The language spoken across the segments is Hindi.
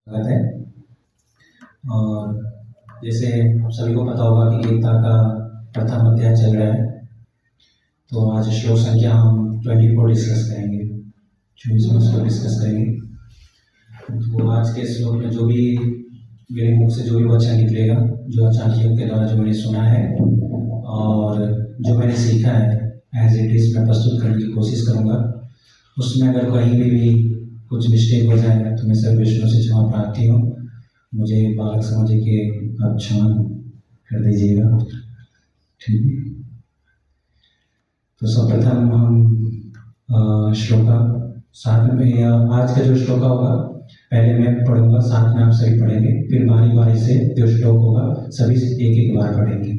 स्वागत है। और जैसे आप सभी को पता होगा कि गीता का प्रथम अध्याय चल रहा है, तो आज श्लोक संख्या हम 24 डिस्कस करेंगे, 24वां श्लोक डिस्कस करेंगे। तो आज के श्लोक में जो भी मेरे मुख से जो भी वचन निकलेगा, जो आचार्यों के द्वारा जो मैंने सुना है और जो मैंने सीखा है, एज इट इज मैं प्रस्तुत करने की कोशिश करूँगा। उसमें अगर कहीं भी कुछ मिस्टेक हो जाएगा तो मैं सभी विष्णु से क्षमा प्रार्थी हूँ। मुझे बालक समझ के आप क्षमा कर दीजिएगा, ठीक है। तो सर्वप्रथम हम श्लोका साथ में आज का जो श्लोक होगा पहले मैं पढ़ूंगा, साथ में आप सभी पढ़ेंगे, फिर बारी बारी से जो श्लोक होगा सभी एक एक बार पढ़ेंगे,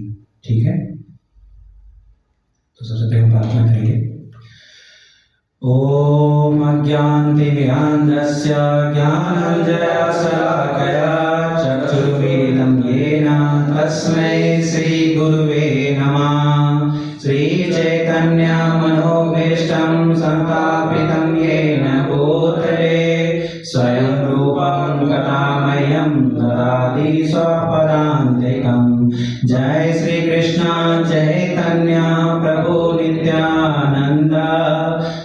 ठीक है। तो सबसे पहले प्रार्थना करेंगे। ओम अज्ञानतिमिरान्धस्य ज्ञानाञ्जनशलाकया चक्षुरुन्मीलितं येन तस्मै श्रीगुरुवे नमः। श्रीचैतन्यमनोभीष्टं सम्स्थापितं येन भूतले स्वयं रूपं कथामह्यं ददाति स्वपदान्तिकं। जय श्री कृष्ण चैतन्य प्रभु नित्यानंद,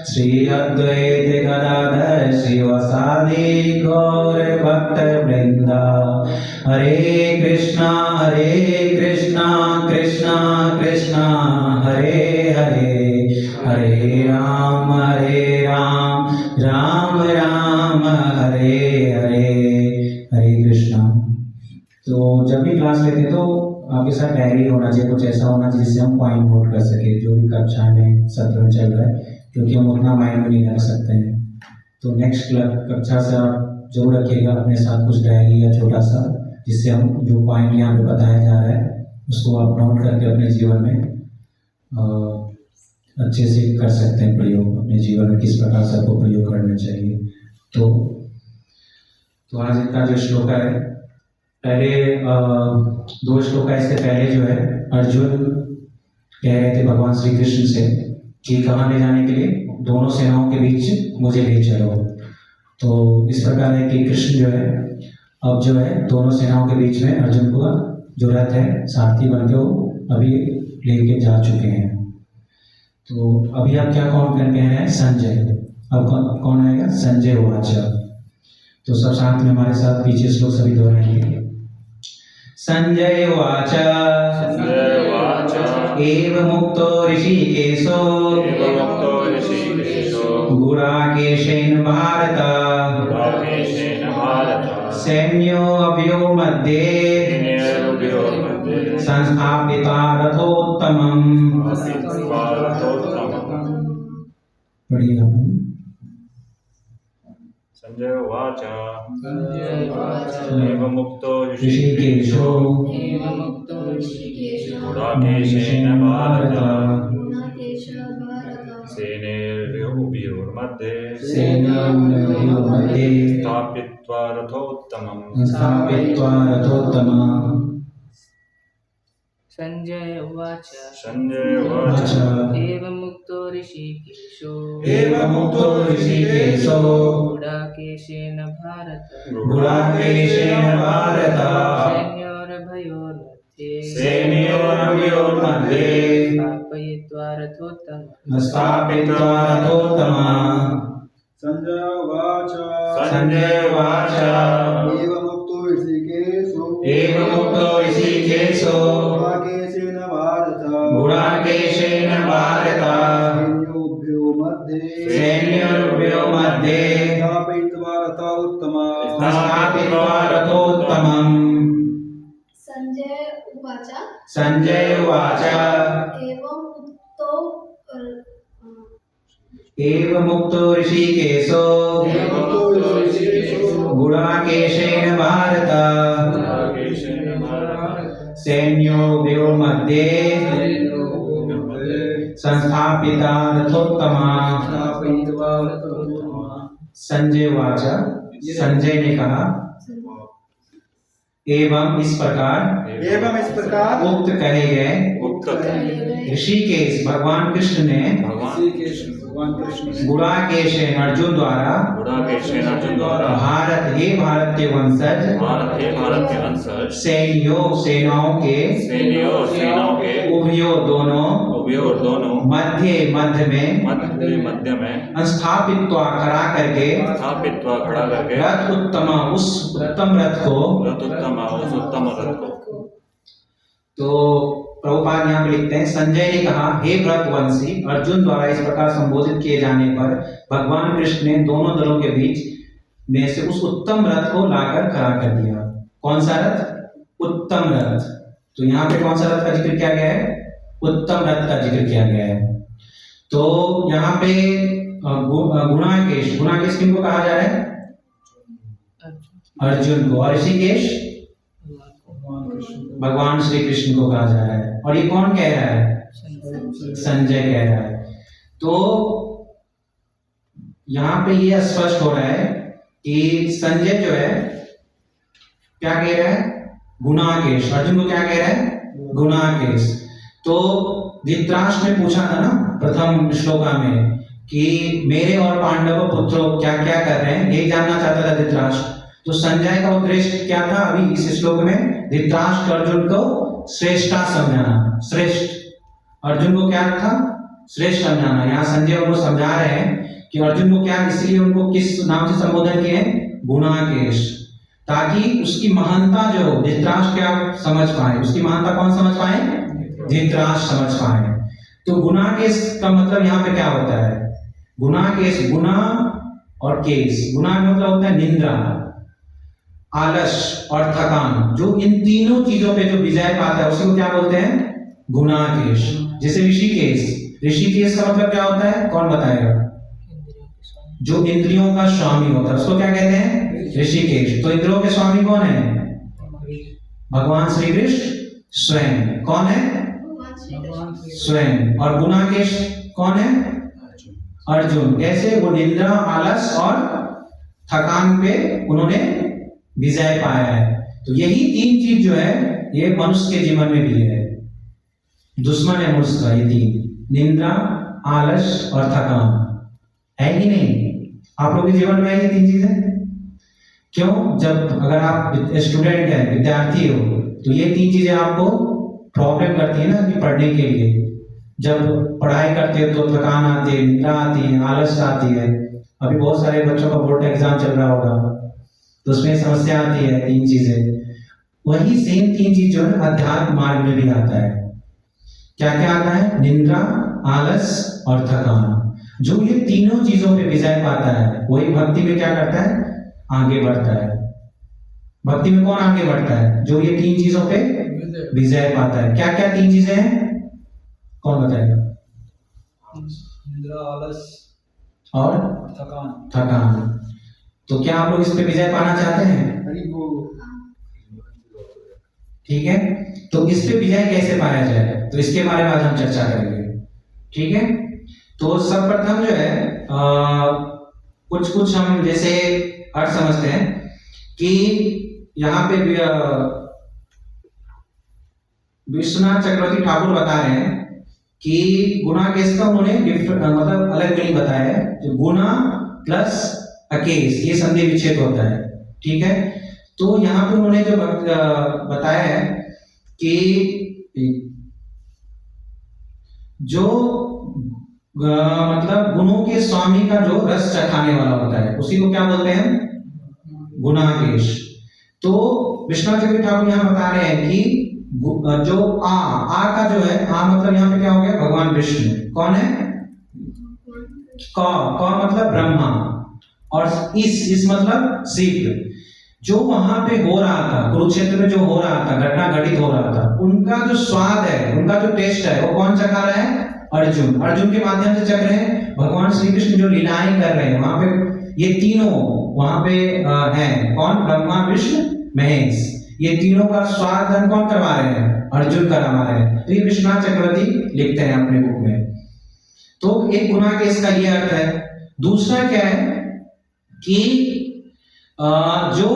श्री अद्वैत गदाधर शिवसादि गौर भक्त वृंद। हरे कृष्णा कृष्णा कृष्णा हरे हरे, हरे राम राम राम हरे हरे, हरे कृष्णा। तो जब भी क्लास लेते तो आपके साथ डायरी होना चाहिए, कुछ ऐसा होना चाहिए जिससे हम पॉइंट नोट कर सके जो भी कक्षा में सत्र में चल रहा है, क्योंकि हम उतना माइंड में नहीं रख सकते हैं। तो नेक्स्ट कक्षा से आप जरूर रखिएगा अपने साथ कुछ डायरी या छोटा सा, जिससे हम जो पॉइंट यहाँ पे बताया जा रहा है उसको आप नोट करके अपने जीवन में अच्छे से कर सकते हैं प्रयोग। अपने जीवन में किस प्रकार से आपको प्रयोग करना चाहिए। तो आज इनका जो श्लोक है, पहले दो श्लोक है, इससे पहले जो है अर्जुन कह रहे थे भगवान श्री कृष्ण से कि कहाँ ले जाने के लिए, दोनों सेनाओं के बीच मुझे ले चलो। तो इस प्रकार है कि कृष्ण जो है अब जो है दोनों सेनाओं के बीच में अर्जुन को जो रथ है सारथी बन के वो अभी लेके जा चुके हैं। तो अभी आप क्या कौन करके हैं? संजय। अब कौन आएगा? संजय वाचा। तो सब साथ में हमारे साथ पीछे श्लोक सभी दोहराएंगे। संजय वाचा एव मुक्तो ऋषिकेशो गुडाकेशेन भारत सैन्यो अभयो मध्ये संस्थापिता रथोत्तमम्। पढ़िए आप। संजय उवाच एवं मुक्तो ऋषिकेशो गुडाकेशेन भारत सेनयोर्मध्ये स्थापित्वा रथोत्तमम्। संजय उवाच एवं मुक्तो ऋषिकेशो गुडाकेशेन भारत सैन्योर्भयोर्मध्ये स्थापयित्वा रथोत्तमम्। संजय उवाच एवं मुक्तो ऋषिकेशो गुडाकेशेन भारत सैन्योर्भयो मध्ये स्थापयित्वा रथोत्तमम्। संजय उवाच एवं मुक्तो ऋषिकेशो गुडाकेशेन भारत सैन्योर्भयो मध्ये संस्थापिता रथोत्तमा। संजय उवाच, संजय ने कहा एवं इस प्रकार उक्त कहे गए ऋषिकेश भगवान कृष्ण ने गुणाकेशेन अर्जुन द्वारा गुणाकेशेन अर्जुन द्वारा भारत हे भारत के वंशज भारत हे भारत के वंशज सेनाओं के सेनाओं के उभयों दोनों मध्य में स्थापित्वा खड़ा करके रथ उत्तम उस उत्तम रथ को तो प्रभुपाद यहाँ पे लिखते हैं, संजय ने कहा, हे व्रतवंशी, अर्जुन द्वारा इस प्रकार संबोधित किए जाने पर भगवान कृष्ण ने दोनों दलों के बीच में से उस उत्तम रथ को लाकर खड़ा कर दिया। कौन सा रथ? उत्तम रथ। तो यहाँ पे कौन सा रथ का जिक्र किया गया है? उत्तम रथ का जिक्र किया गया है। तो यहाँ पे गुणाकेश किनको कहा जा रहा है? अर्जुन को। और ऋषिकेश भगवान श्री कृष्ण को कहा जा रहा है। और ये कौन कह रहा है? संजय कह रहा है। तो यहाँ पे ये स्पष्ट हो रहा है कि संजय जो है क्या कह रहा है? गुणाकेश। अर्जुन को क्या कह रहा है? गुणाकेश। तो धृतराष्ट्र ने पूछा था ना प्रथम श्लोका में कि मेरे और पांडव पुत्रों क्या क्या कर रहे हैं, ये जानना चाहता था धृतराष्ट्र। तो संजय का उद्देश्य क्या था? अभी इस श्लोक में धृतराष्ट्र अर्जुन को श्रेष्ठता समझाना। श्रेष्ठ अर्जुन को क्या था? श्रेष्ठ समझाना। यहाँ संजय उनको समझा रहे हैं कि अर्जुन को क्या, इसलिए उनको किस नाम से संबोधन किए? गुणाकेश, ताकि उसकी महानता जो धृतराष्ट्र क्या समझ पाए। उसकी महानता कौन समझ पाए? धृतराष्ट्र समझ पाए। तो गुणाकेश का मतलब यहाँ पे क्या होता है? गुणाकेश, गुणा और केश। गुणा का मतलब होता है निंद्रा, आलस और थकान। जो इन तीनों चीजों पे जो विजय पाता है उसी को क्या बोलते हैं? गुणाकेश। जैसे ऋषिकेश का मतलब क्या होता है? कौन बताएगा? जो इंद्रियों का स्वामी होता है उसको क्या कहते हैं? ऋषिकेश। तो इंद्रियों के स्वामी कौन है? भगवान श्री कृष्ण स्वयं। कौन है? स्वयं। और गुणाकेश कौन है? अर्जुन। कैसे? वो निंद्रा, आलस और थकान पे उन्होंने विजय पाया है। तो यही तीन चीज जो है ये मनुष्य के जीवन में भी है। दुश्मन है मनुष्य का ये तीन, निंद्रा, आलस और थकान। है कि नहीं? आप लोगों के जीवन में है ये तीन चीजें? क्यों? जब अगर आप स्टूडेंट है, विद्यार्थी हो, तो ये तीन चीजें आपको प्रॉब्लम करती है ना कि पढ़ने के लिए। जब पढ़ाई करते हो तो थकान आती है, निंद्रा आती है, आलस आती है। अभी बहुत सारे बच्चों का बोर्ड एग्जाम चल रहा होगा तो उसमें समस्या आती है तीन चीजें। वही सेम तीन चीज जो है अध्यात्म मार्ग में भी आता है। क्या क्या आता है? निंद्रा, आलस और थकान। जो ये तीनों चीजों पे विजय पाता है वही भक्ति में क्या करता है? आगे बढ़ता है। भक्ति में कौन आगे बढ़ता है? जो ये तीन चीजों पे विजय पाता है। क्या क्या तीन चीजें हैं? कौन बताएगा? निंद्रा, आलस और थकान। तो क्या आप लोग इस पे विजय पाना चाहते हैं? ठीक है, तो इस पे विजय कैसे पाया जाए तो इसके बारे में आज हम चर्चा करेंगे। ठीक है, तो सर्वप्रथम जो है कुछ हम जैसे अर्थ समझते हैं कि यहाँ पे विश्वनाथ चक्रवर्ती ठाकुर बता रहे हैं कि गुणाकेश का उन्होंने मतलब अलग नहीं बताया है। जो गुणा प्लस अकेश ये संधि विच्छेद होता है। ठीक है, तो यहाँ पे उन्होंने जो बताया है कि जो मतलब गुणों के स्वामी का जो रस चखाने वाला होता है उसी को क्या बोलते हैं? गुणाकेश। तो विश्वनाथ चक्रवर्ती ठाकुर यहाँ बता रहे हैं कि जो आ का जो है, आ मतलब यहाँ पे क्या हो गया? भगवान विष्णु। कौन है? क मतलब ब्रह्मा, और इस मतलब शिव। जो वहां पे हो रहा था, कुरुक्षेत्र में जो हो रहा था, घटना घटित हो रहा था, उनका जो स्वाद है, उनका जो टेस्ट है, वो कौन चखा रहा है? अर्जुन के माध्यम से चख रहे हैं। भगवान श्री कृष्ण जो लीलाएं कर रहे हैं वहां पे, ये तीनों वहां पे हैं। कौन? ब्रह्मा, विष्णु, महेश। ये तीनों का स्वाद कौन करवा रहे हैं? अर्जुन करवा रहे हैं। तो ये विश्वनाथ चक्रवर्ती लिखते हैं अपने बुक में। तो एक गुणाकेश का ये अर्थ है। दूसरा क्या है कि जो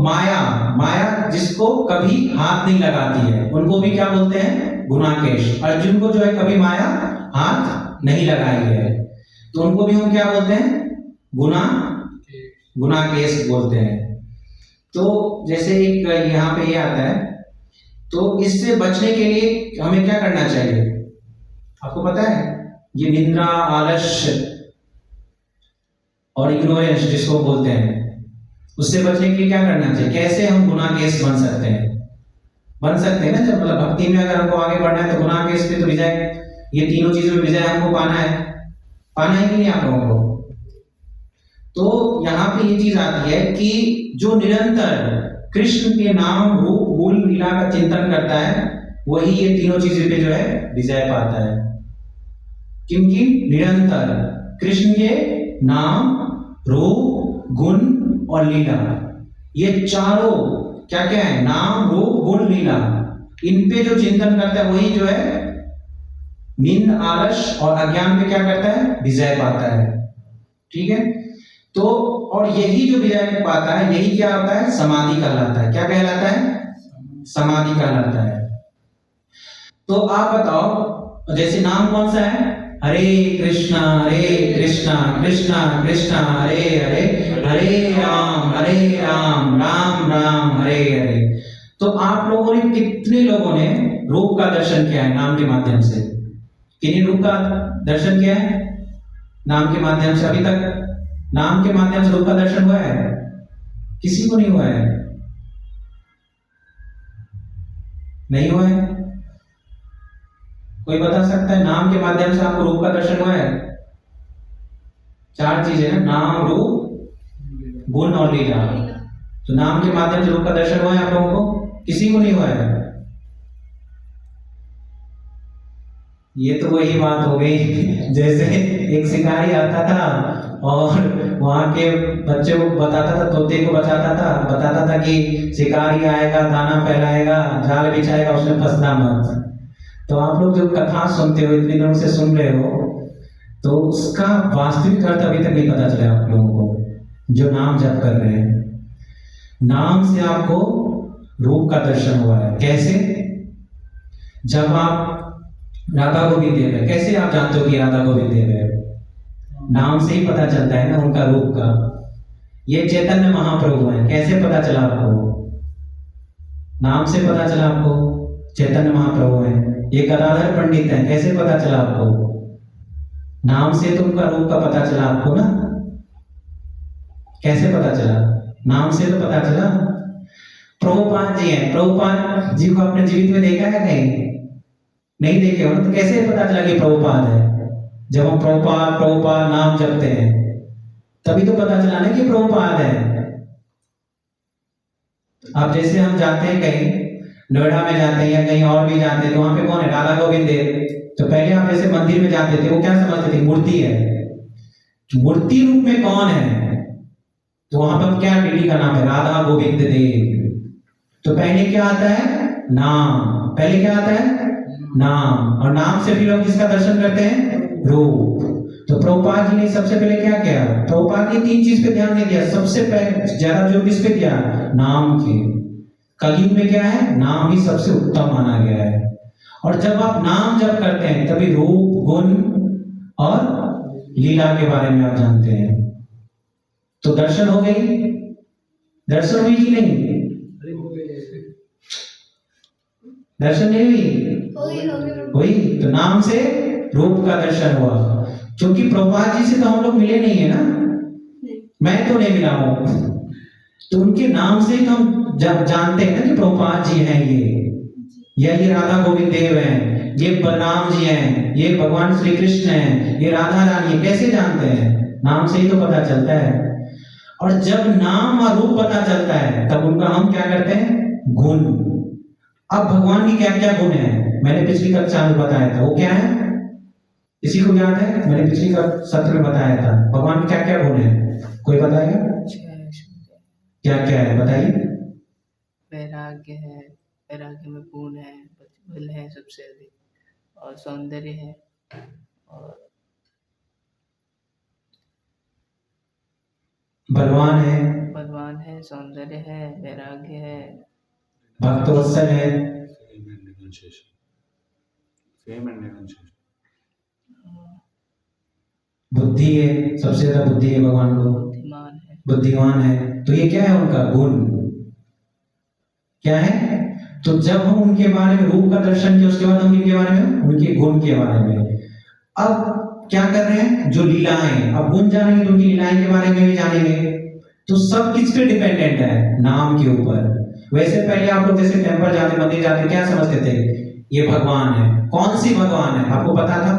माया जिसको कभी हाथ नहीं लगाती है उनको भी क्या बोलते हैं? गुणाकेश। अर्जुन को जो है कभी माया हाथ नहीं लगाई है। तो उनको भी हम क्या बोलते हैं? गुना गुना केस बोलते हैं। तो जैसे एक यहाँ पे ये आता है, तो इससे बचने के लिए हमें क्या करना चाहिए? आपको पता है, ये निंद्रा, आलस्य और इग्नोरेंस जिसको बोलते हैं, उससे बचने के लिए क्या करना चाहिए? कैसे हम गुना केस बन सकते हैं? बन सकते हैं ना, जब मतलब भक्ति में अगर हमको आगे बढ़ना है तो गुना केस पे तो विजय, ये तीनों चीजों में विजय हमको पाना है कि नहीं आप लोगों को? तो यहाँ पे ये चीज आती है कि जो निरंतर कृष्ण के नाम, रूप, गुण, लीला का चिंतन करता है, वही ये तीनों चीजों पे जो है विजय पाता है। क्योंकि निरंतर कृष्ण के नाम, रूप, गुण और लीला, ये चारों क्या क्या है? नाम, रूप, गुण, लीला, इन पे जो चिंतन करता है वही जो है नींद, आलस और अज्ञान पे क्या करता है? विजय पाता है। ठीक है, तो और यही जो विजय पाता है, यही क्या होता है? समाधि कहलाता है। क्या कहलाता है? समाधि कहलाता है। तो आप बताओ, जैसे नाम कौन सा है? हरे कृष्णा कृष्णा कृष्णा हरे हरे, हरे राम राम राम हरे हरे। तो आप लोगों ने, कितने लोगों ने रूप का दर्शन किया है नाम के माध्यम से? किन्हीं रूप का दर्शन किया है नाम के माध्यम से? अभी तक नाम के माध्यम से रूप का दर्शन हुआ है? किसी को नहीं हुआ है? नहीं हुआ है? कोई बता सकता है नाम के माध्यम से आपको रूप का दर्शन हुआ है? चार चीजें ना, नाम, रूप, गुण और लीला। तो नाम के माध्यम से रूप का दर्शन हुआ है आप लोगों को? किसी को नहीं हुआ है? ये तो वही बात हो गई जैसे एक शिकारी आता था और वहां के बच्चे को बताता था, तोते को बताता था कि शिकारी आएगा, दाना फैलाएगा, जाल बिछाएगा, उसमें फंसना मत। तो आप लोग जो कथा सुनते हो, इतने दिनों से सुन रहे हो, तो उसका वास्तविक अर्थ अभी तक नहीं पता चला आप लोगों को, जो नाम जप कर रहे हैं। नाम से आपको रूप का दर्शन हुआ है। कैसे? जब आप राधा गोविंद देव है, कैसे आप जानते हो कि राधा गोविंद देव है? नाम से ही पता चलता है ना उनका रूप का। ये चैतन्य महाप्रभु है, कैसे पता चला आपको? नाम से पता चला आपको, चैतन्य महाप्रभु है। ये गदाधर पंडित है, कैसे पता चला आपको? नाम से तो उनका रूप का पता चला आपको ना। कैसे पता चला? नाम से तो पता चला। प्रभुपाद जी हैं, प्रभुपाद जी को आपने जीवित में देखा है? नहीं देखे हो, तो कैसे पता चला कि प्रभुपाद है? जब हम प्रभुपाद नाम जपते हैं तभी तो पता चला ना कि प्रभुपाद है। अब जैसे हम जाते हैं कहीं, नोएडा में जाते हैं या कहीं और भी जाते हैं, तो वहां पे कौन है? राधा गोविंद देव। तो पहले आप जैसे मंदिर में जाते थे, वो क्या समझते थे? मूर्ति है। मूर्ति रूप में कौन है? तो वहां पर क्या पीढ़ी का नाम है? राधा गोविंद देव। तो पहले क्या आता है? नाम। पहले क्या आता है? नाम। और नाम से भी लोग किसका दर्शन करते हैं? रूप। तो प्रभुपाद जी ने सबसे पहले क्या किया? प्रभुपाद ने तीन चीज पे ध्यान नहीं दिया। सबसे पहले ज्यादा जोर किस पे दिया? नाम के। कलयुग में क्या है? नाम ही सबसे उत्तम माना गया है। और जब आप नाम जप करते हैं तभी रूप, गुण और लीला के बारे में आप जानते हैं। तो दर्शन हो गई? दर्शन हुई कि नहीं? दर्शन नहीं हुई? हुई। तो नाम से रूप का दर्शन हुआ। क्योंकि प्रभुपाद जी से तो हम लोग मिले नहीं है ना, मैं तो नहीं मिला हूं, तो उनके नाम से तो हम जानते हैं ना कि प्रभुपाद जी हैं ये राधा गोविंद देव हैं, ये बलराम जी हैं, ये भगवान श्री कृष्ण हैं, ये राधा रानी। कैसे जानते हैं? नाम से ही तो पता चलता है। और जब नाम और रूप पता चलता है तब उनका हम क्या करते हैं? गुण। अब भगवान की क्या क्या गुण है? मैंने पिछली कक्षा में बताया था, वो क्या है? किसी को याद है? मैंने पिछली सत्र में बताया था भगवान के क्या क्या गुण है। कोई बताएगा क्या क्या है? बताइए। वैराग्य है, वैराग्य में पूर्ण है, बल है सबसे अधिक, और सौंदर्य है, और बलवान है, सौंदर्य है, वैराग्य है, भक्तवत्सल है, बुद्धि है, सबसे ज्यादा बुद्धि है भगवान को, बुद्धिमान है। बुद्धिमान है। तो ये क्या है उनका गुण, क्या है? तो जब हम उनके बारे में रूप का दर्शन किया, उसके बाद हम इनके बारे में, उनके गुण के बारे में अब क्या कर रहे हैं, जो लीलाएं, अब गुण जानेंगे तो उनकी लीलाएं के बारे में भी जानेंगे। तो सब किस पे डिपेंडेंट है? नाम के ऊपर। वैसे पहले आप लोग जैसे टेंपल जाते, मंदिर जाते, क्या समझते थे? ये भगवान है। कौन सी भगवान है आपको पता था?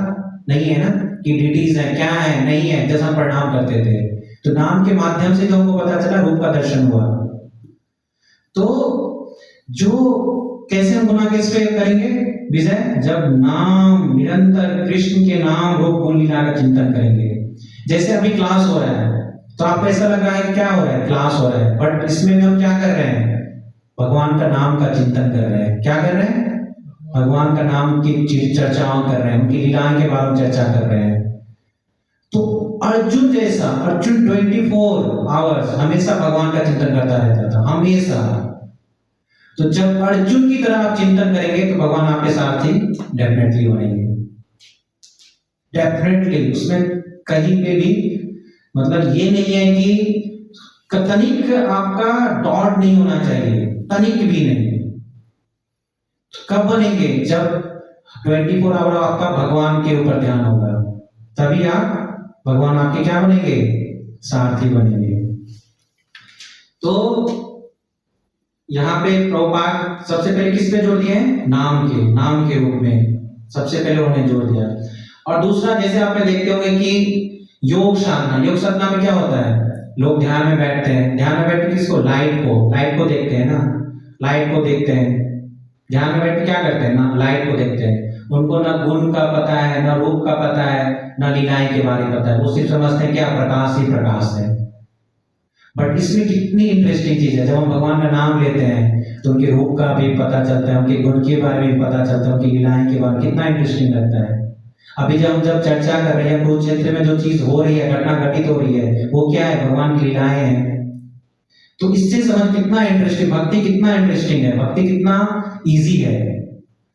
नहीं है ना, कि डिटीज है, क्या है, नहीं है, जैसा प्रणाम करते थे। तो नाम के माध्यम से जो हमको पता चला, रूप का दर्शन हुआ। तो जो कैसे हम गुना कैसे करेंगे विजय? जब नाम निरंतर कृष्ण के नाम रूप गुण लीला का चिंतन करेंगे। जैसे अभी क्लास हो रहा है तो आपको ऐसा लग रहा है क्या हो रहा है, क्लास हो रहा है, बट इसमें हम क्या कर रहे हैं? भगवान का नाम का चिंतन कर रहे हैं। क्या कर रहे हैं? भगवान का नाम की चर्चाओं कर रहे हैं, उनकी लीलाओं के बारे में चर्चा कर रहे हैं। तो अर्जुन जैसा, अर्जुन 24 आवर्स हमेशा भगवान का चिंतन करता रहता था, हमेशा। तो जब अर्जुन की तरह आप चिंतन करेंगे तो भगवान आपके साथ ही डेफिनेटली बनेंगे, डेफिनेटली। उसमें कहीं पे भी मतलब ये नहीं है कि तनिक आपका डॉट नहीं होना चाहिए, तनिक भी नहीं। कब बनेंगे? जब 24 आवर आपका भगवान के ऊपर ध्यान होगा, तभी आप भगवान आपके क्या बनेंगे? सारथी बनेंगे। तो यहाँ पे प्रभुपाद सबसे पहले किस पे जोर दिए हैं? नाम के रूप में सबसे पहले उन्होंने जोर दिया। और दूसरा, जैसे आपने देखते होंगे कि योग साधना में क्या होता है? लोग ध्यान में बैठते हैं, ध्यान में बैठ के किसको? लाइट को देखते हैं ना, लाइट को देखते हैं। ध्यान में बैठ के क्या करते हैं ना, लाइट को देखते हैं। उनको ना गुण का पता है, ना रूप का पता है, ना लीलाएं के बारे में पता है। वो सिर्फ समझते हैं क्या, प्रकाश ही प्रकाश है। बट इसमें कितनी इंटरेस्टिंग चीज है, जब हम भगवान का नाम लेते हैं तो उनके रूप का भी पता चलता है, उनके गुण के बारे में भी पता चलता है, उनकी लीलाएं के बारे में कितना इंटरेस्टिंग लगता है। अभी जब चर्चा कर रहे हैं, कुरुक्षेत्र में जो चीज हो रही है, घटना घटित हो रही है, वो क्या है? भगवान की लीलाएं हैं। तो इससे समझ कितना इंटरेस्टिंग, भक्ति कितना इंटरेस्टिंग है, भक्ति कितना इजी है।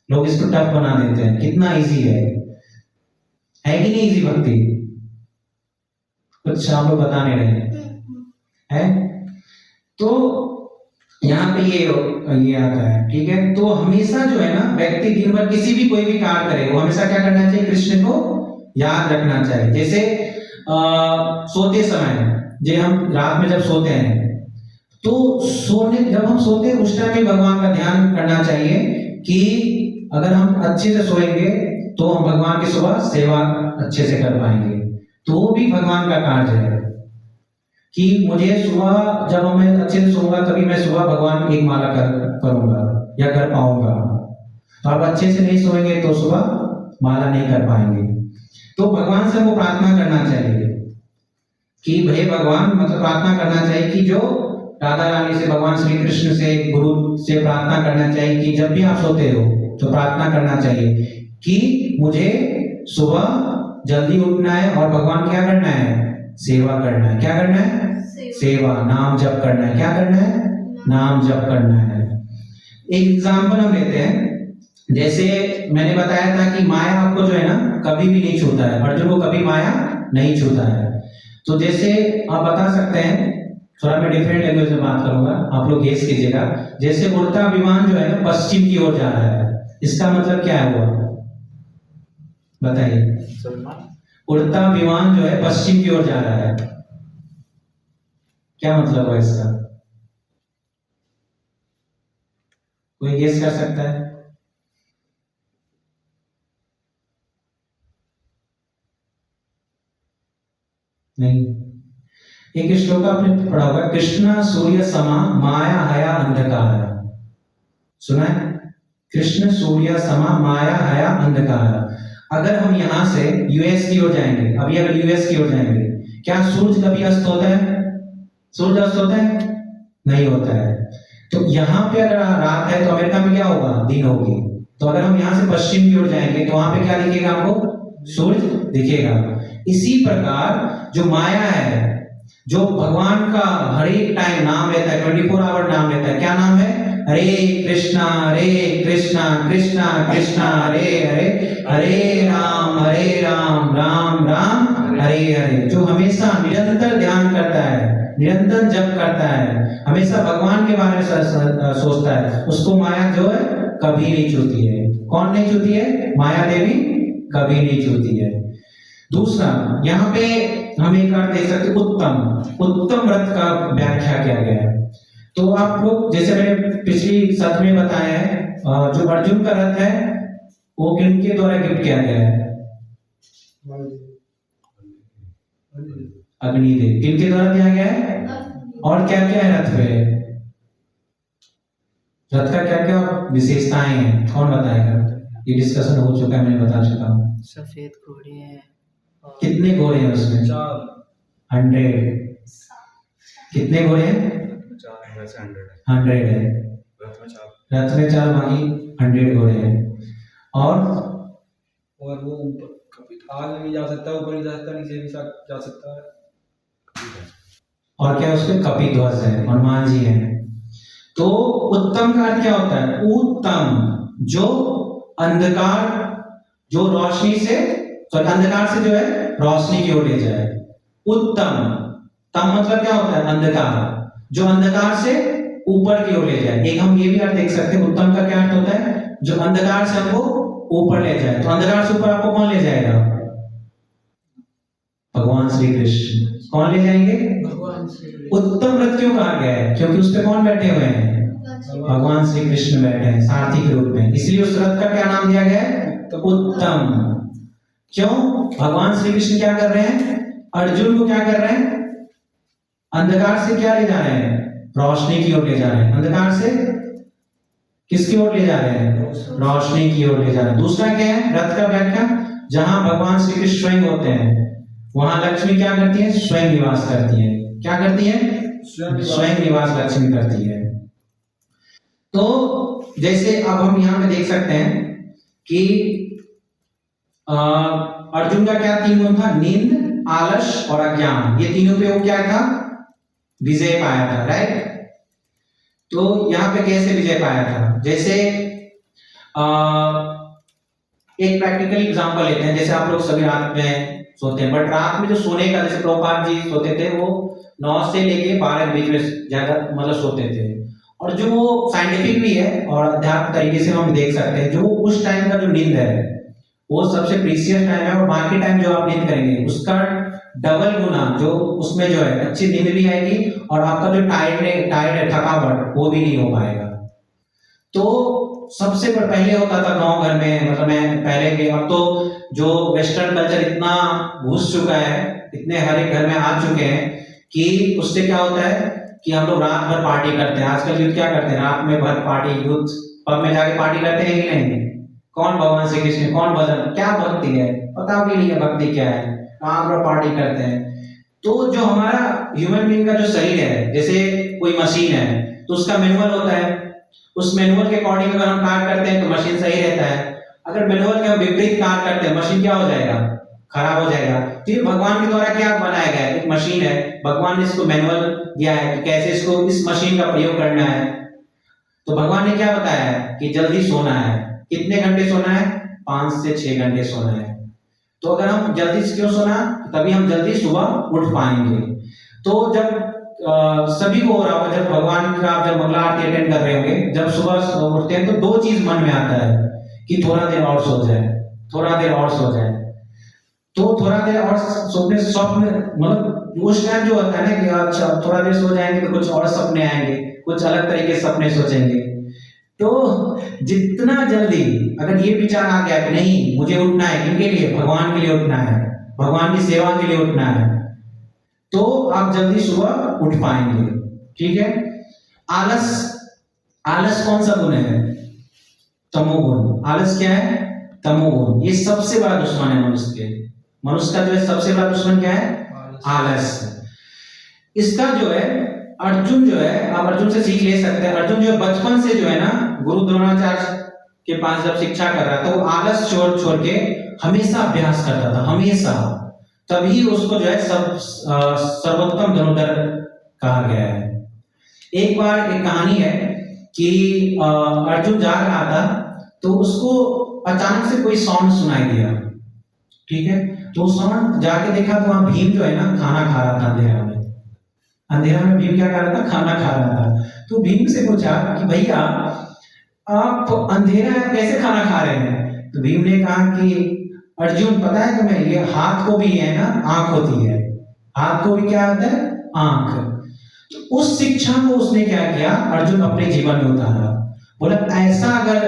लोग इसको टफ बना देते हैं, कितना इजी है कि नहीं इजी भक्ति? कुछ आप लोग बता नहीं रहे है? तो यहाँ पे ये आता है, ठीक है। तो हमेशा जो है ना, व्यक्ति दिन भर किसी भी कोई भी कार्य करे, वो हमेशा क्या करना चाहिए? कृष्ण को याद रखना चाहिए। जैसे सोते समय, जो हम रात में जब सोते हैं, तो जब हम सोते हैं उस टाइम में भगवान का ध्यान करना चाहिए कि अगर हम अच्छे से सोएंगे तो हम भगवान की सुबह सेवा अच्छे से कर पाएंगे। तो वो भी भगवान का कार्य है कि मुझे सुबह, जब मैं अच्छे से सोऊंगा तभी मैं सुबह भगवान की एक माला करूंगा या कर पाऊंगा। तो आप अच्छे से नहीं सोएंगे तो सुबह माला नहीं कर पाएंगे। तो भगवान से हमको प्रार्थना करना चाहिए कि भाई भगवान, मतलब प्रार्थना करना चाहिए कि जो राधा रानी से, भगवान श्री कृष्ण से, गुरु से प्रार्थना करना चाहिए कि जब भी आप सोते हो तो प्रार्थना करना चाहिए कि मुझे सुबह जल्दी उठना है और भगवान क्या करना है? सेवा करना है। क्या करना है? सेवा, नाम जप करना है। क्या करना है? नाम जप करना है। एक एग्जाम्पल हम लेते हैं, जैसे मैंने बताया था कि माया आपको जो है ना कभी भी नहीं छूता है, अर्जुन को कभी माया नहीं छूता है। तो जैसे आप बता सकते हैं, थोड़ा मैं डिफरेंट लैंग्वेज में बात करूंगा, आप लोग गेस कीजिएगा। जैसे उड़ता विमान जो है ना पश्चिम की ओर जा रहा है, इसका मतलब क्या हुआ? बताइए। उड़ता विमान जो है पश्चिम की ओर जा रहा है, क्या मतलब है इसका? कोई गेस कर सकता है? नहीं। एक श्लोक आपने पढ़ा होगा, कृष्ण सूर्य समा माया हया अंधकार। सुना है? कृष्ण सूर्य समा माया हया अंधकार। अगर हम यहां से यूएस की ओर जाएंगे, अभी अगर यूएस की ओर जाएंगे, क्या सूर्य कभी अस्त होता है? सूर्य अस्त होता है? नहीं होता है। तो यहाँ पे अगर रात है तो अमेरिका में क्या होगा? दिन होगी। तो अगर हम यहाँ से पश्चिम की ओर जाएंगे तो वहां पे क्या दिखेगा हमको? सूर्य दिखेगा। इसी प्रकार जो माया है, जो भगवान का हर एक टाइम नाम लेता है, 24 आवर नाम लेता है, क्या नाम है? हरे कृष्णा कृष्णा कृष्णा हरे हरे, हरे राम राम राम हरे हरे, जो हमेशा निरंतर ध्यान करता है, निरंतर जप करता है, हमेशा भगवान के बारे में सोचता है, उसको माया जो है कभी नहीं छूती है। कौन नहीं छूती है? माया देवी कभी नहीं छूती है। दूसरा, यहाँ पे हम एक अर्थ देख सकते हैं, उत्तम। उत्तम व्रत का व्याख्या किया गया है। तो आप लोग, जैसे मैंने पिछली सत्र में बताया है, जो अर्जुन का रथ है वो किनके द्वारा गिफ्ट किया गया है? अग्निदेव। किनके द्वारा दिया गया है? और क्या क्या है रथ पे? रथ का क्या क्या विशेषताएं हैं, कौन बताएगा? ये डिस्कशन हो चुका है, मैं बता चुका हूँ। सफेद घोड़े हैं और कितने घोड़े हैं उसमें? 100। कितने घोड़े हैं? 100 है। रथ में 4, बाकी 100 घोड़े हैं। और वो ऊपर आग में भी जा सकता है, ऊपर भी जा सकता है, नीचे भी जा सकता है। और क्या उसके कपि ध्वज है, हनुमान जी हैं। तो उत्तम का अर्थ क्या होता है? उत्तम, जो अंधकार, जो रोशनी से, अंधकार से जो है रोशनी की ओर ले जाए। उत्तम, तम मतलब क्या होता है? अंधकार, जो अंधकार से ऊपर की ओर ले जाए। एक हम ये भी अर्थ देख सकते हैं, उत्तम का क्या अर्थ होता है? जो अंधकार से हमको ऊपर ले जाए। तो अंधकार से ऊपर आपको कौन ले जाएगा? भगवान श्री कृष्ण। कौन ले जाएंगे? भगवान श्री कृष्ण। उत्तम रथ क्यों कहा गया है? क्योंकि उस पे कौन बैठे हुए हैं? भगवान श्री कृष्ण बैठे हैं सारथी के रूप में, इसलिए उस रथ का क्या नाम दिया गया है? उत्तम। क्यों? भगवान श्री कृष्ण क्या कर रहे हैं? अर्जुन को क्या कर रहे हैं? अंधकार से क्या ले जा रहे हैं? रोशनी की ओर ले जा रहे हैं। अंधकार से किसकी ओर ले जा रहे हैं? रोशनी की ओर ले जा रहे हैं। दूसरा क्या है रथ का व्याख्या? जहां भगवान श्री कृष्ण स्वयं होते हैं, वहां लक्ष्मी क्या करती है? स्वयं निवास करती है। क्या करती है? स्वयं निवास लक्ष्मी करती है। तो जैसे अब हम यहाँ पे देख सकते हैं कि अर्जुन का क्या 3 गुण था? नींद, आलस और अज्ञान। ये तीनों पे वो क्या था? विजय पाया था, राइट? तो यहाँ पे कैसे विजय पाया था? जैसे एक प्रैक्टिकल एग्जांपल लेते हैं। जैसे आप लोग सभी रात में सोते हैं, बट रात में जो सोने का, जैसे प्रभुपाद जी सोते थे, वो 9 से लेके 12 के बीच में ज्यादा मतलब सोते थे। और जो वो साइंटिफिक भी है और अध्यात्म तरीके से हम देख सकते हैं, जो उस टाइम का जो नींद है वो सबसे प्रीशियस टाइम है। और बाकी टाइम जो आप नींद करेंगे उसका डबल गुना, जो उसमें जो है अच्छी नींद भी आएगी और आपका जो टायर्ड है, थकावट, वो भी नहीं हो पाएगा। तो सबसे पहले होता था गांव घर में, मतलब मैं पहले के, अब तो जो वेस्टर्न कल्चर इतना घुस चुका है, इतने हर एक घर में आ चुके हैं कि उससे क्या होता है कि हम लोग रात भर पार्टी करते हैं। आजकल यूथ क्या करते हैं? रात में भर पार्टी, यूथ पब में जाके पार्टी करते हैं कि नहीं? कौन भगवान श्री कृष्ण, कौन भजन, क्या भक्ति है पता भी नहीं है, भक्ति क्या है, कहाँ पर पार्टी करते हैं। तो जो हमारा ह्यूमन बीइंग का जो शरीर है, जैसे कोई मशीन है तो उसका मैनुअल होता है, उस मैनुअल के अकॉर्डिंग अगर हम कार्य करते हैं तो मशीन सही रहता है। अगर मैनुअल के विपरीत कार्य करते हैं, मशीन क्या हो जाएगा? खराब हो जाएगा। तो ये भगवान के द्वारा क्या बनाया गया है? एक मशीन है, भगवान ने इसको मैनुअल दिया है कि कैसे इसको, इस मशीन का प्रयोग करना है। तो भगवान ने क्या बताया है कि जल्दी सोना है। कितने घंटे सोना है? 5 से 6 घंटे सोना है। तो अगर हम जल्दी से क्यों सोना? तभी हम जल्दी सुबह उठ पाएंगे। तो जब सभी को हो रहा होगा, जब भगवान का जब मंगला आरती अटेंड कर रहे होंगे, जब सुबह उठते हैं तो 2 चीज मन में आता है कि थोड़ा देर और सो जाए, थोड़ा देर और सो जाए। तो थोड़ा देर और सोने से स्वप्न, मतलब उस टाइम जो होता है ना कि अच्छा थोड़ा देर सो जाएंगे तो कुछ और सपने आएंगे, कुछ अलग तरीके से सपने सोचेंगे। तो जितना जल्दी अगर ये विचार आ गया कि नहीं मुझे उठना है, किनके लिए? भगवान के लिए उठना है, भगवान की सेवा के लिए उठना है, तो आप जल्दी सुबह उठ पाएंगे। ठीक है। आलस, आलस कौन सा गुण है? तमोगुण। आलस क्या है? तमोगुण। ये सबसे बड़ा दुश्मन है मनुष्य के। मनुष्य का जो है सबसे बड़ा दुश्मन क्या है? आलस। इसका जो है अर्जुन जो है, आप अर्जुन से सीख ले सकते हैं। अर्जुन जो बचपन से जो है ना गुरु द्रोणाचार्य के पास जब शिक्षा कर रहा था, वो आलस छोड़ छोड़ के हमेशा अभ्यास करता था, हमेशा। तभी उसको जो है सर्वोत्तम धनुर्धर कहा गया है। एक बार एक कहानी है कि अर्जुन जा रहा था तो उसको अचानक से कोई साउंड सुनाई दिया। ठीक है। तो उस समय जाके देखा तो वहां भीम जो है ना खाना खा रहा था अंधेरा में। अंधेरा में भीम क्या कर रहा था? खाना खा रहा था। तो भीम से पूछा कि भैया आप अंधेरा है कैसे खाना खा रहे हैं? तो भीम ने कहा कि अर्जुन पता है तुम्हें, ये हाथ को भी है ना आंख होती है, हाथ को भी क्या होता है? आंख। तो उस शिक्षा को उसने क्या किया? अर्जुन अपने जीवन में उतारा। बोला ऐसा अगर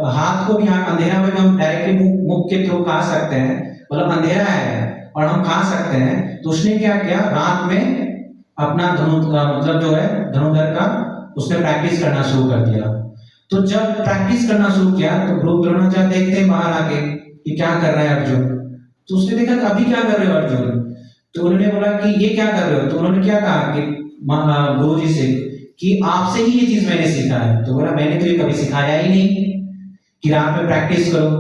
हाथ को भी आंख, अंधेरा में हम डायरेक्टली मुख के थ्रू खा सकते हैं, मतलब अंधेरा है और हम खा सकते हैं, तो उसने क्या किया? रात में अपना मतलब जो है धनुर्धर का उसने प्रैक्टिस करना शुरू कर दिया। तो जब प्रैक्टिस करना शुरू किया तो द्रोणाचार्य देखते हैं बाहर आके कि क्या कर रहा है अर्जुन। तो उसने देखा कि अभी क्या कर रहे हो अर्जुन? तो उन्होंने बोला कि ये क्या कर रहे हो? तो उन्होंने क्या कहा कि गुरुजी से कि आपसे ही ये चीज मैंने सीखा है। तो बोला मैंने तो ये कभी सिखाया ही नहीं कि रात में प्रैक्टिस करो,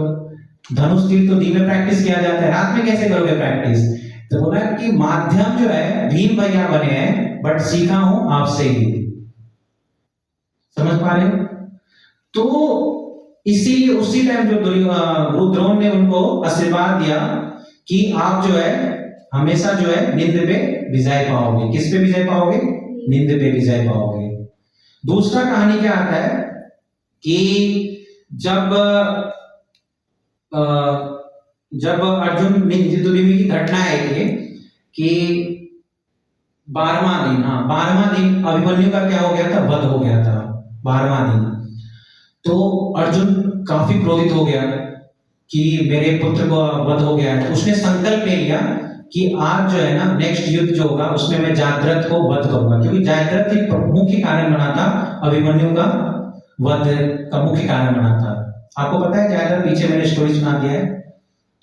धनुष तीर तो दिन में प्रैक्टिस किया जाता है, रात में कैसे करोगे प्रैक्टिस? तो बोला कि माध्यम जो है भीम भैया बने हैं, बट सीखा हूं आपसे ही। समझ पा रहे हो? तो इसीलिए उसी टाइम जो गुरु द्रोण ने उनको आशीर्वाद दिया कि आप जो है हमेशा जो है निंद पे विजय पाओगे। किस पे विजय पाओगे? निंद पे विजय पाओगे। दूसरा कहानी क्या आता है कि जब अर्जुन युद्धभूमि की घटना है ये कि 12वां दिन अभिमन्यु का क्या हो गया था? वध हो गया था 12वां दिन। तो अर्जुन काफी क्रोधित हो गया कि मेरे पुत्र को वध हो गया है। उसने संकल्प ले लिया कि आज जो है ना नेक्स्ट युद्ध जो होगा उसमें मैं जयद्रथ को वध करूंगा, क्योंकि जयद्रथ एक मुख्य कारण बना था अभिमन्यु का वध का मुख्य कारण बना था। आपको पता है जयद्रथ, पीछे मैंने स्टोरी सुना दिया है,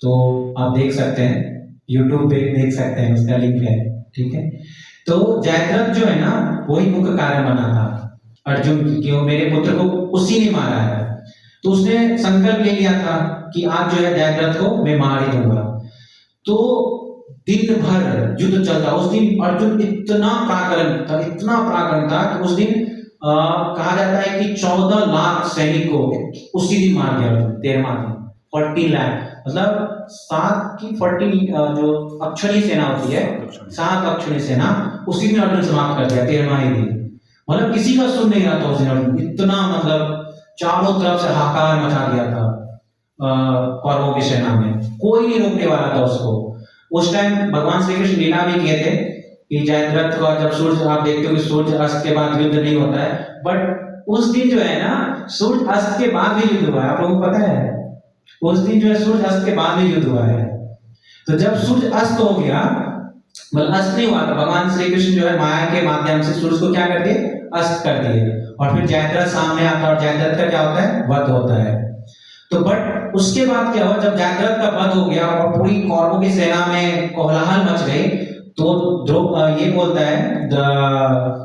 तो आप देख सकते हैं, यूट्यूब पे देख सकते हैं, उसका लिंक है, ठीक है। तो जयद्रथ जो है ना वही मुख्य कारण बना था अर्जुन की, कि मेरे पुत्र को उसी ने मारा है। तो उसने संकल्प ले लिया था कि आज जो है जयद्रथ को मैं मार ही दूंगा। तो दिन भर युद्ध चलता। उस दिन अर्जुन इतना पराक्रम था कि उस दिन कहा जाता है कि 14 लाख सैनिक को उसी दिन मार दिया अर्जुन। 13वां दिन 40 लाख, मतलब 7 की 40 जो अक्षौणी सेना होती है, 7 अक्षौणी सेना उसी दिन अर्जुन समाप्त कर दिया 13वां ही दिन। मतलब किसी का सुन नहीं रहा था उस दिन अर्जुन, इतना मतलब चारों तरफ से हाहाकार मचा दिया था कौरवों की सेना में, कोई नहीं रोकने वाला था उसको। उस टाइम भगवान श्री कृष्ण लीला भी किए थे कि जयद्रथ का जब सूर्य, आप देखते हो कि सूर्य अस्त के बाद युद्ध नहीं होता है, बट उस दिन जो है ना सूर्य अस्त के बाद भी युद्ध हुआ है। आप लोगों को पता है उस दिन जो है सूर्य अस्त के बाद भी युद्ध हुआ है। तो जब सूर्य अस्त हो गया, मतलब अस्त नहीं हुआ था, भगवान श्री कृष्ण जो है माया के माध्यम से सूर्य को क्या कर दिए? अस्त कर दिए। और फिर जयद्रथ सामने आता है और जयद्रथ का क्या होता है? वध होता है। तो बट उसके बाद क्या हुआ, जब जयद्रथ का वध हो गया और पूरी कौरवों की सेना में कोलाहल मच गई, तो ये बोलता है,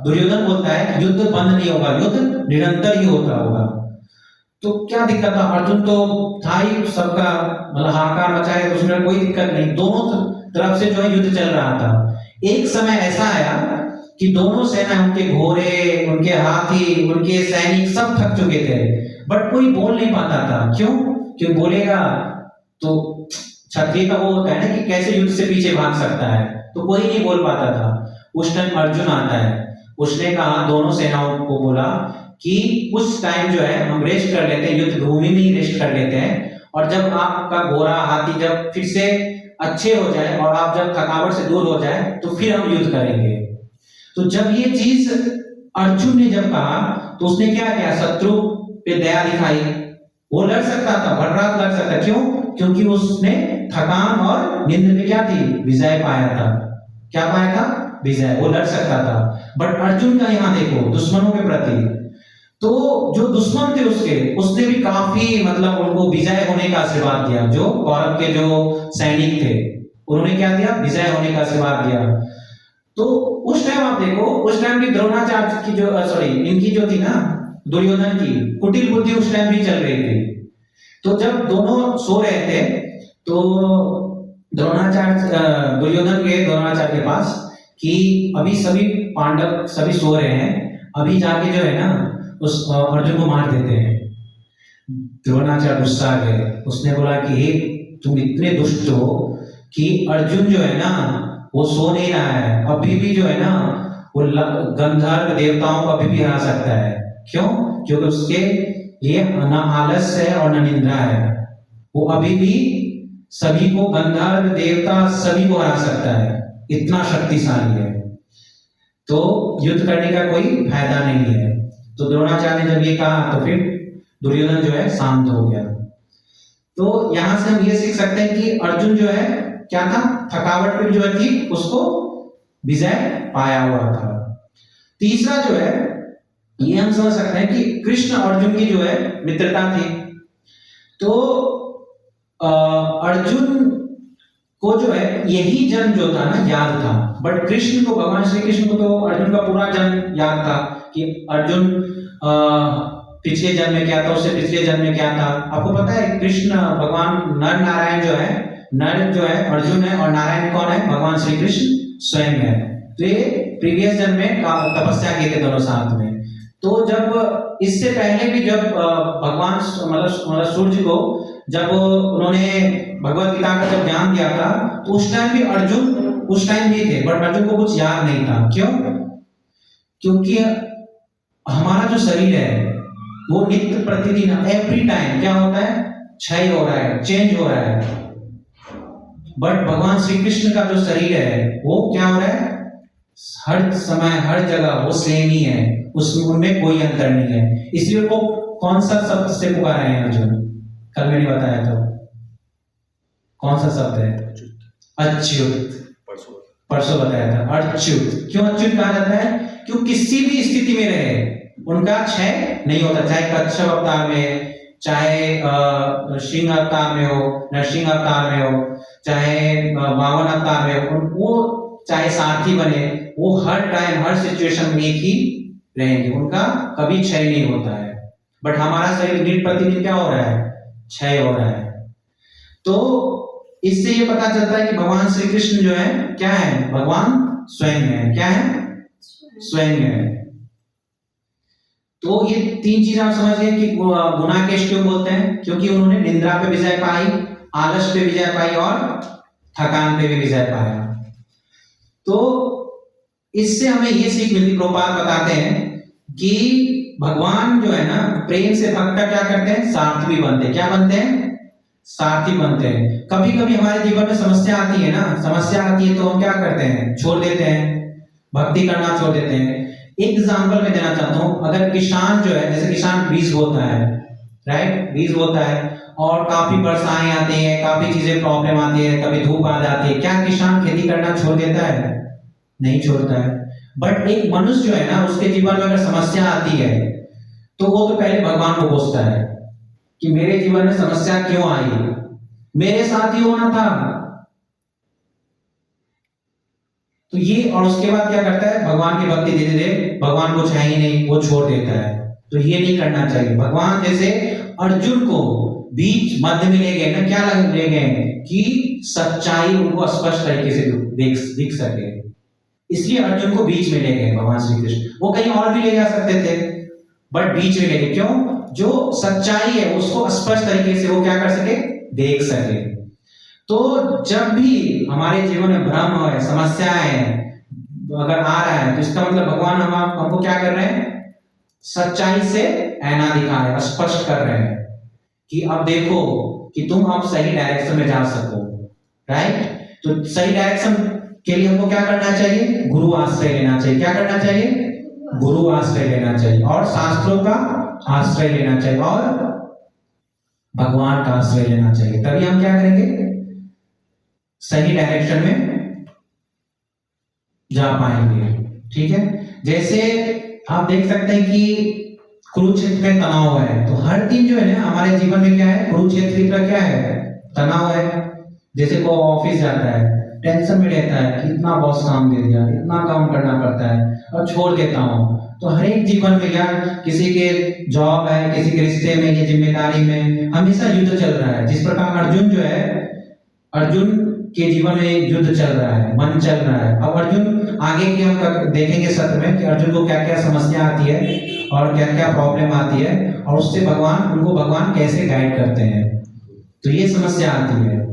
दुर्योधन बोलता है युद्ध बंद नहीं होगा, युद्ध निरंतर ही होता होगा। तो क्या दिक्कत था? अर्जुन तो था ही सबका, मतलब हाहाकार मचाए, उसमें कोई दिक्कत नहीं, दोनों तरफ से जो है युद्ध चल रहा था। एक समय ऐसा आया कि दोनों सेना, उनके घोड़े, उनके हाथी, उनके सैनिक सब थक चुके थे, बट कोई बोल नहीं पाता था। क्यों बोलेगा तो क्षत्रिय का वो होता है ना कि कैसे युद्ध से पीछे भाग सकता है, तो कोई नहीं बोल पाता था। उस टाइम अर्जुन आता है, उसने कहा, दोनों सेनाओं को बोला कि उस टाइम जो है हम रेस्ट कर लेते हैं, युद्ध भूमि में ही रेस्ट कर लेते हैं, और जब आपका घोड़ा हाथी जब फिर से अच्छे हो जाए और आप जब थकावट से दूर हो जाए तो फिर हम युद्ध करेंगे। तो जब ये चीज अर्जुन ने जब कहा तो उसने क्या किया? शत्रु पे दया दिखाई। वो लड़ सकता था, भर रात लड़ सकता। क्यों? क्योंकि उसने थकान और नींद में क्या थी? विजय पाया था। क्या पाया था? विजय। वो लड़ सकता था। बट अर्जुन का यहां देखो दुश्मनों के प्रति, तो जो दुश्मन थे उसने भी काफी मतलब उनको विजय होने का आशीर्वाद दिया। जो कौरव के जो सैनिक थे उन्होंने क्या दिया? विजय होने का आशीर्वाद दिया। तो उस टाइम आप देखो, उस टाइम भी द्रोणाचार्य की जो इनकी जो थी ना, दुर्योधन की कुटिल बुद्धि उस टाइम भी चल रही थी। तो जब दोनों सो रहे थे तो द्रोणाचार्य के पास कि अभी सभी पांडव सभी सो रहे हैं, अभी जाके जो है ना उस अर्जुन को मार देते हैं। द्रोणाचार्य गुस्सा आ गए। उसने बोला कि हे तुम इतने दुष्ट हो कि अर्जुन जो है ना वो सो नहीं रहा है, अभी भी जो है ना वो गंधर्व देवताओं को अभी भी हरा सकता है। क्यों? क्योंकि उसके लिए न आलस्य है और न निंद्रा है। वो अभी भी सभी को, गंधर्व देवता सभी को हरा सकता है, इतना शक्तिशाली है। तो युद्ध करने का कोई फायदा नहीं है। तो द्रोणाचार्य ने जब ये कहा तो फिर दुर्योधन जो है शांत हो गया। तो यहां से हम ये सीख सकते हैं कि अर्जुन जो है क्या था, थकावट पे जो थी उसको विजय पाया हुआ था। तीसरा जो है ये हम समझ सकते हैं कि कृष्ण अर्जुन की जो है मित्रता थी। तो अर्जुन को जो है यही जन्म जो था ना याद था, बट कृष्ण को, भगवान श्री कृष्ण को तो अर्जुन का पूरा जन्म याद था कि अर्जुन पिछले जन्म में क्या था, उससे पिछले जन्म में क्या था। आपको पता है कृष्ण भगवान नर नारायण जो है, नर जो है अर्जुन है और नारायण कौन है, भगवान श्री कृष्ण स्वयं है। तो ये प्रीवियस जन्म में तपस्या किए थे दोनों साथ में। तो जब इससे पहले भी जब भगवान मतलब सूर्य को जब उन्होंने भगवत गीता का जब ज्ञान दिया था तो उस टाइम भी अर्जुन उस टाइम भी थे, बट अर्जुन को कुछ याद नहीं था। क्यों? क्योंकि हमारा जो शरीर है वो नित्य प्रतिदिन एवरी टाइम क्या होता है, क्षय हो रहा है, चेंज हो रहा है। बट भगवान श्री कृष्ण का जो शरीर है वो क्या हो रहा है, हर समय हर जगह वो सेम ही है, उसमें उनमें कोई अंतर नहीं है। इसलिए वो कौन सा शब्द से पुकारा है अर्जुन, कल मैंने बताया तो कौन सा शब्द है, अच्युत। परसों बताया था अच्युत। क्यों अच्युत कहा जाता है? क्यों किसी भी स्थिति में रहे उनका क्षय नहीं होता, चाहे कच्छप अवतार में, चाहे सिंह अवतार में हो, नरसिंह अवतार में हो, चाहे वामन अवतार में हो, वो चाहे सारथी बने, वो हर टाइम हर सिचुएशन में एक ही रहेंगे, उनका कभी क्षय नहीं होता है। बट हमारा शरीर दिन प्रतिदिन क्या हो रहा है, क्षय हो रहा है। तो इससे ये पता चलता है कि भगवान श्री कृष्ण जो है क्या है, भगवान स्वयं है। क्या है? स्वयं है। तो ये तीन चीज आप समझ गए कि गुणाकेश क्यों बोलते हैं, क्योंकि उन्होंने निंद्रा पे विजय पाई, आलस पे विजय पाई और थकान पे भी विजय पाया। तो इससे हमें ये सीख मिलती, प्रभुपाद बताते हैं कि भगवान जो है ना प्रेम से भक्त क्या करते हैं, सारथी भी बनते हैं। क्या बनते हैं? सारथी बनते हैं। कभी कभी हमारे जीवन में समस्या आती है ना, समस्या आती है तो हम क्या करते हैं, छोड़ देते हैं, भक्ति करना छोड़ देते हैं। एक एग्जांपल मैं देना चाहता हूं, अगर किसान जो है, जैसे किसान बीज बोता है, राइट, बीज बोता है और काफी वर्षाएं आती हैं, काफी चीजें प्रॉब्लम आती है, कभी धूप आ जाती है, क्या किसान खेती करना छोड़ देता है? नहीं छोड़ता है। बट एक मनुष्य जो है ना उसके जीवन में अगर समस्या आती है तो वो तो पहले भगवान को पूछता है कि मेरे जीवन में समस्या क्यों आई, मेरे साथ ही होना था। तो ये, और उसके बाद क्या करता है, भगवान की भक्ति धीरे धीरे, भगवान को चाहिए नहीं, वो छोड़ देता है। तो ये नहीं करना चाहिए। भगवान जैसे अर्जुन को बीच मध्य में ले गए ना, क्या ले गए कि सच्चाई उनको स्पष्ट तरीके से दिख सके, इसलिए अर्जुन को बीच में ले गए भगवान श्री कृष्ण। वो कहीं और भी ले जा सकते थे बट बीच में ले गए। क्यों? जो सच्चाई है उसको स्पष्ट तरीके से वो क्या कर सके, देख सके। तो जब भी हमारे जीवन में भ्रम है, समस्याएं अगर आ रहा है तो इसका मतलब भगवान हमको क्या कर रहे हैं, सच्चाई से ऐना दिखा रहे हैं, स्पष्ट कर रहे हैं कि अब देखो कि तुम अब सही डायरेक्शन में जा सको, राइट। तो सही डायरेक्शन के लिए हमको क्या करना चाहिए, गुरु आश्रय लेना चाहिए। क्या करना चाहिए? गुरु आश्रय लेना चाहिए और शास्त्रों का आश्रय लेना चाहिए और भगवान का आश्रय लेना चाहिए। तभी हम क्या करेंगे, सही डायरेक्शन में जा पाएंगे। ठीक है, जैसे आप देख सकते हैं कि कुरुक्षेत्र में तनाव है, तो हर दिन जो है ना हमारे जीवन में क्या है, कुरुक्षेत्र का क्या है, तनाव है। जैसे को ऑफिस जाता है, टेंशन में रहता है कि इतना बॉस काम दे दिया, इतना काम करना पड़ता है और छोड़ देता हूँ। तो हर एक जीवन में क्या, किसी के जॉब है, किसी के रिश्ते में, ये जिम्मेदारी में हमेशा युद्ध चल रहा है। जिस प्रकार अर्जुन जो है, अर्जुन के जीवन में युद्ध चल रहा है, मन चल रहा है। अब अर्जुन आगे की हम देखेंगे सत्र में कि अर्जुन को क्या क्या समस्या आती है और क्या क्या प्रॉब्लम आती है और उससे उनको भगवान कैसे गाइड करते हैं। तो ये समस्या आती है।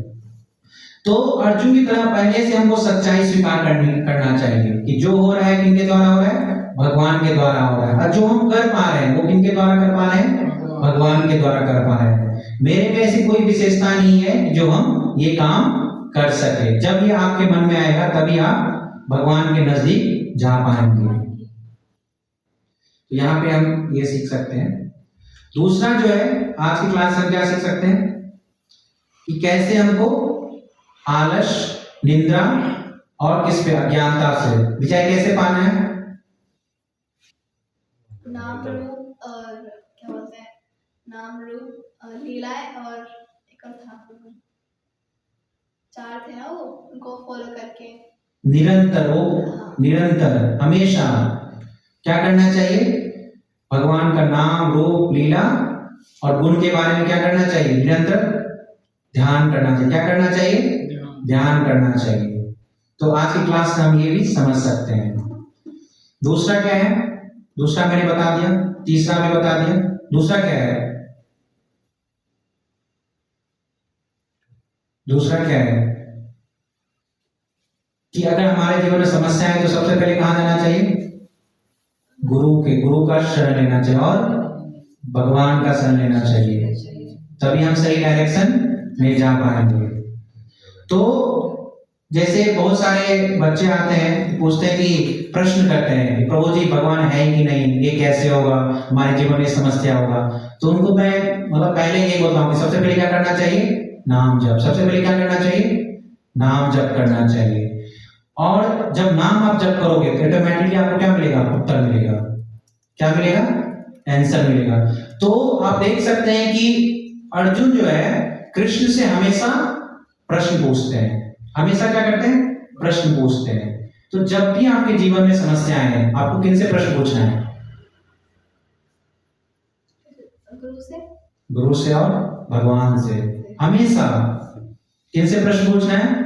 तो अर्जुन की तरह पहले से हमको सच्चाई स्वीकार करना चाहिए कि जो हो रहा है किनके द्वारा हो रहा है, भगवान के द्वारा हो रहा है, और जो हम कर पा रहे हैं वो किनके द्वारा कर पा रहे हैं, भगवान के द्वारा कर पा रहे हैं। मेरे में ऐसी कोई विशेषता नहीं है जो हम ये काम कर सके। जब ये आपके मन में आएगा तभी आप भगवान के नजदीक जा पाएंगे। तो यहाँ पे हम ये सीख सकते हैं। दूसरा जो है, आज की क्लास में क्या सीख सकते हैं कि कैसे हमको आलस, निद्रा और किस पे, अज्ञानता से विजय कैसे पाना है। नाम रूप और क्या बोलते हैं, नाम रूप लीलाएं और एक और था, 4 थे ना, वो उनको फॉलो करके निरंतर, वो निरंतर हमेशा क्या करना चाहिए, भगवान का नाम, रूप, लीला और गुण के बारे में क्या करना चाहिए, निरंतर ध्यान करना चाहिए। क्या करना चाहिए, ध्यान करना चाहिए। तो आज की क्लास में हम ये भी समझ सकते हैं। दूसरा क्या है, दूसरा मैंने बता दिया, तीसरा भी बता दिया। दूसरा क्या है, दूसरा क्या है कि अगर हमारे जीवन में समस्या है तो सबसे पहले कहां जाना चाहिए, गुरु का शरण लेना चाहिए और भगवान का शरण लेना चाहिए, तभी हम सही डायरेक्शन में जा पाएंगे। तो जैसे बहुत सारे बच्चे आते हैं, पूछते हैं कि प्रश्न करते हैं कि प्रभु जी भगवान है कि नहीं, ये कैसे होगा, हमारे जीवन में समस्या होगा। तो उनको मैं मतलब पहले ये बोलता हूँ कि सबसे पहले क्या करना चाहिए, नाम जप। सबसे पहले क्या करना चाहिए, नाम जप करना चाहिए। और जब नाम आप जप करोगे तो ऑटोमेटिकली आपको क्या मिलेगा, उत्तर मिलेगा। क्या मिलेगा, आंसर मिलेगा। तो आप देख सकते हैं कि अर्जुन जो है कृष्ण से हमेशा प्रश्न पूछते हैं, हमेशा क्या करते हैं, प्रश्न पूछते हैं। तो जब भी आपके जीवन में समस्याएं हैं, आपको किनसे प्रश्न पूछना है, गुरु से और भगवान से। हमेशा किनसे प्रश्न पूछना है,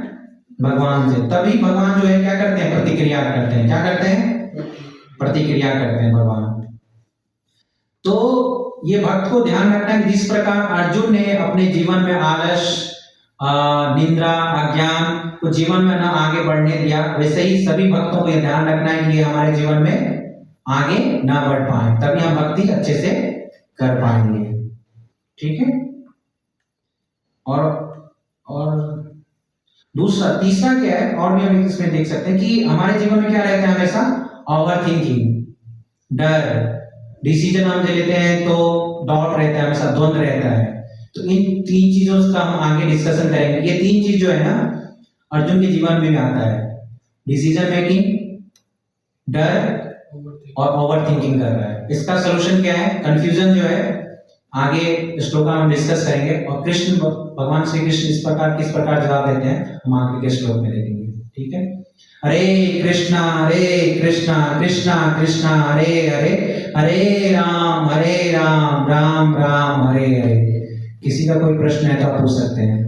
भगवान से। तभी भगवान जो है क्या करते हैं, प्रतिक्रिया करते हैं। क्या करते हैं, प्रतिक्रिया करते हैं भगवान। तो ये भक्त को ध्यान रखना है, जिस प्रकार अर्जुन ने अपने जीवन में आलस, निंद्रा, अज्ञान को जीवन में ना आगे बढ़ने दिया, वैसे ही सभी भक्तों को यह ध्यान रखना है कि ये हमारे जीवन में आगे ना बढ़ पाए, तभी हम भक्ति अच्छे से कर पाएंगे। ठीक है। और दूसरा, तीसरा क्या है, और भी हम इसमें देख सकते हैं कि हमारे जीवन में क्या रहता है, हमेशा ओवर थिंकिंग, डर, डिसीजन हम जो लेते हैं तो डाउट रहता है, हमेशा द्वंद रहता है। तो इन 3 चीजों का हम आगे डिस्कशन करेंगे। ये 3 चीज जो है ना अर्जुन के जीवन में भी आता है, डिसीजन मेकिंग, डर और ओवर थिंकिंग कर रहा है। इसका सोल्यूशन क्या है, कंफ्यूजन जो है आगे श्लोक में हम डिस्कस करेंगे। और कृष्ण, भगवान श्री कृष्ण किस प्रकार जवाब देते हैं हम आगे के श्लोक में देखेंगे। ठीक है। हरे कृष्णा कृष्णा कृष्णा हरे हरे, हरे राम राम राम हरे हरे। किसी का कोई प्रश्न है तो आप पूछ सकते हैं।